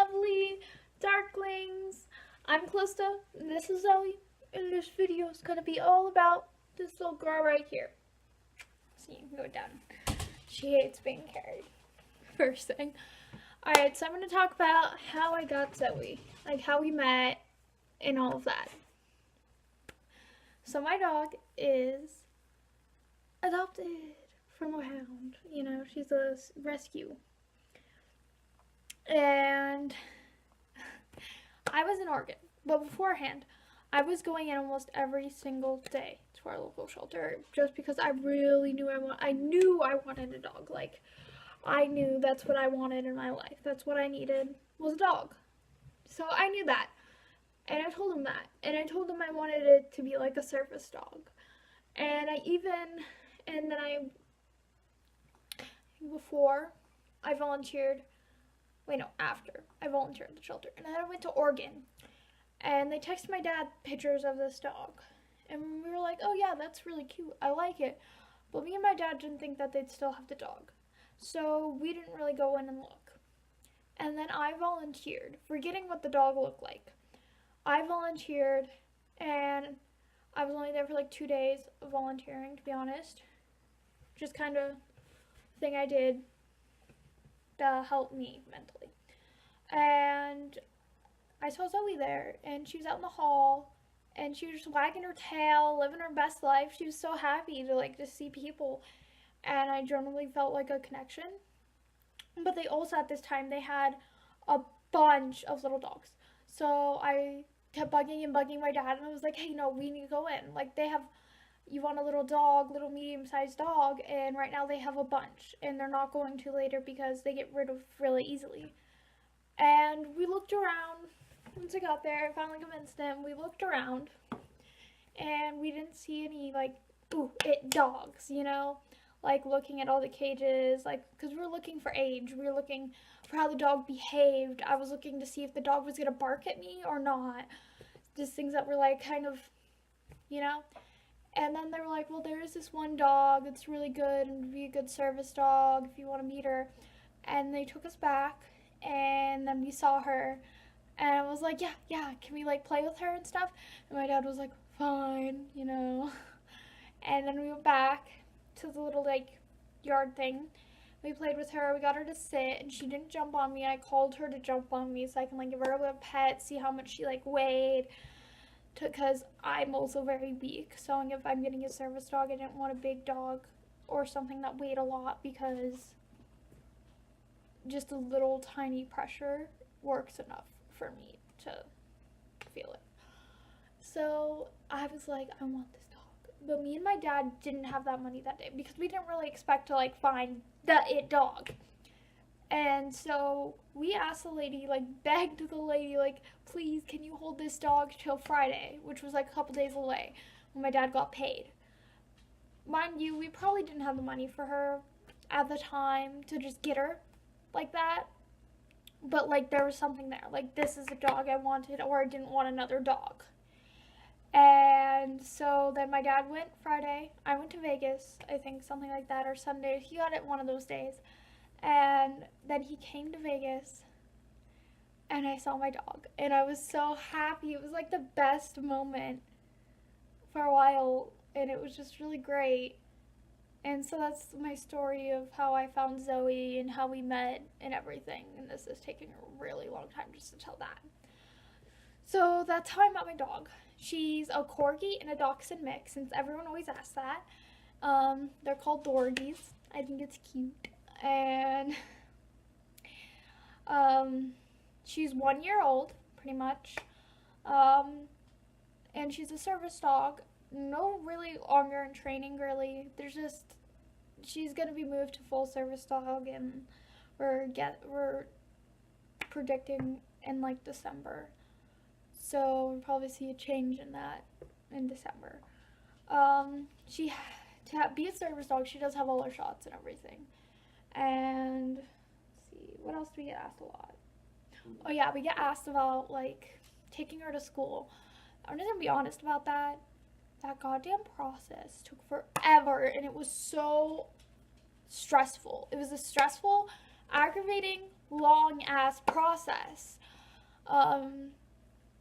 lovely darklings. I'm Calista, and this is Zoe, and this video is going to be all about this little girl right here. So you can go down. She hates being carried. First thing. Alright, so I'm going to talk about how I got Zoe, like how we met and all of that. So my dog is adopted from a hound. You know, she's a rescue. And I was in Oregon, but beforehand, I was going in almost every single day to our local shelter just because I really knew I knew I wanted a dog. Like, I knew that's what I wanted in my life. That's what I needed was a dog. So I knew that. And I told him that. And I told him I wanted it to be like a service dog. And before I volunteered, after I volunteered at the shelter. And then I went to Oregon. And they texted my dad pictures of this dog. And we were like, oh yeah, that's really cute. I like it. But me and my dad didn't think that they'd still have the dog. So we didn't really go in and look. And then I volunteered, forgetting what the dog looked like. I volunteered, and I was only there for like 2 days of volunteering, to be honest. Just kind of thing I did to help me mentally. And I saw Zoe there, and she was out in the hall, and she was just wagging her tail, living her best life. She was so happy to see people, and I generally felt like a connection. But they also, at this time, they had a bunch of little dogs. So I kept bugging my dad, and I was like, hey, no, we need to go in. Like, you want a little dog, little medium-sized dog, and right now they have a bunch, and they're not going to later because they get rid of really easily. And we looked around. Once I got there, I finally convinced them. We looked around, and we didn't see any, dogs, like looking at all the cages, because we were looking for age. We were looking for how the dog behaved. I was looking to see if the dog was going to bark at me or not. Just things that were kind of, And then they were like, well, there is this one dog that's really good and would be a good service dog if you want to meet her. And they took us back, and then we saw her. And I was like, yeah, can we play with her and stuff? And my dad was like, fine, And then we went back to the little yard thing. We played with her. We got her to sit, and she didn't jump on me. I called her to jump on me so I can give her a pet, see how much she weighed. Because I'm also very weak. So if I'm getting a service dog, I didn't want a big dog or something that weighed a lot because just a little tiny pressure works enough for me to feel it. So I was like, I want this dog. But me and my dad didn't have that money that day because we didn't really expect to find the it dog. And so we asked the lady, begged the lady, please, can you hold this dog till Friday, which was a couple days away when my dad got paid. Mind you, we probably didn't have the money for her at the time to just get her like that. But there was something there. This is a dog I wanted, or I didn't want another dog. And so then my dad went Friday. I went to Vegas, I think, something like that, or Sunday. He got it one of those days. And then he came to Vegas, and I saw my dog. And I was so happy. It was the best moment for a while, and it was just really great. And so that's my story of how I found Zoe and how we met and everything. And this is taking a really long time just to tell that. So that's how I met my dog. She's a Corgi and a Dachshund mix, since everyone always asks that. They're called Dorgies. I think it's cute. And she's 1 year old, pretty much. And she's a service dog. No really longer in training, really. She's gonna be moved to full service dog, and we're predicting in December. So we'll probably see a change in that in December. To be a service dog, she does have all her shots and everything. And let's see, what else do we get asked a lot? Oh yeah, we get asked about taking her to school. I'm just gonna be honest about that. That goddamn process took forever, and it was so stressful. It was as stressful aggravating, long ass process.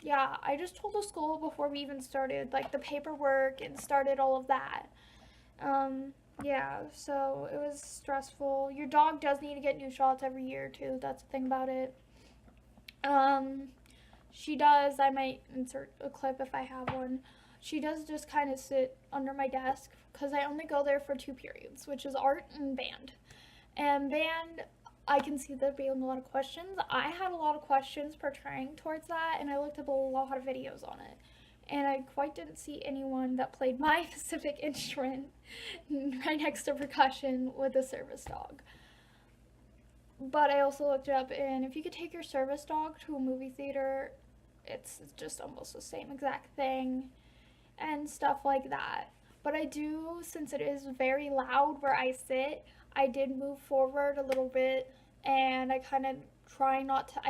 Yeah, I just told the school before we even started, like, the paperwork and started all of that. Yeah, so it was stressful. Your dog does need to get new shots every year, too. That's the thing about it. Um, she does, I might insert a clip if I have one. She does just kind of sit under my desk because I only go there for 2 periods, which is art and band. And band, I can see there being a lot of questions. I had a lot of questions portraying towards that, and I looked up a lot of videos on it. And I quite didn't see anyone that played my specific instrument right next to percussion with a service dog. But I also looked it up, and if you could take your service dog to a movie theater, it's just almost the same exact thing and stuff like that. But I do, since it is very loud where I sit, I did move forward a little bit, and I kind of try not to.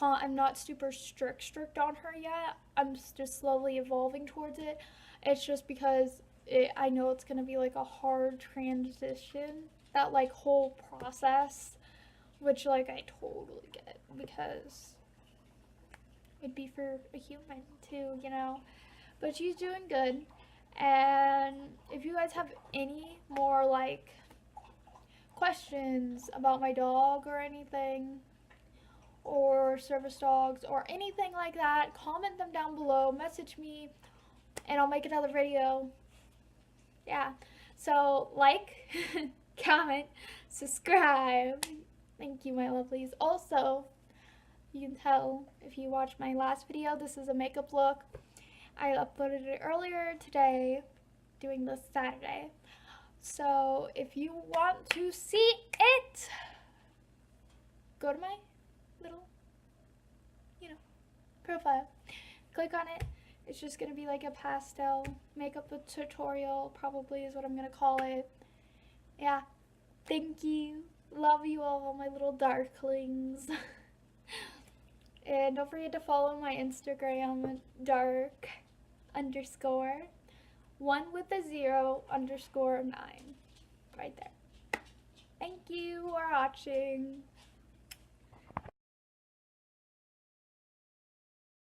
I'm not super strict on her yet. I'm just slowly evolving towards it. It's just because I know it's gonna be like a hard transition, that like whole process, which like I totally get because it'd be for a human too, you know. But she's doing good. And if you guys have any more like questions about my dog or anything, or service dogs or anything like that, comment them down below, message me, and I'll make another video. Yeah. So like, comment, subscribe. Thank you, my lovelies. Also, you can tell if you watched my last video, this is a makeup look. I uploaded it earlier today, doing this Saturday. So if you want to see it, go to my little, profile. Click on it. It's just going to be like a pastel makeup tutorial, probably is what I'm going to call it. Yeah. Thank you. Love you all, my little darklings. And don't forget to follow my Instagram, dark_1 with a 0_9. Right there. Thank you for watching.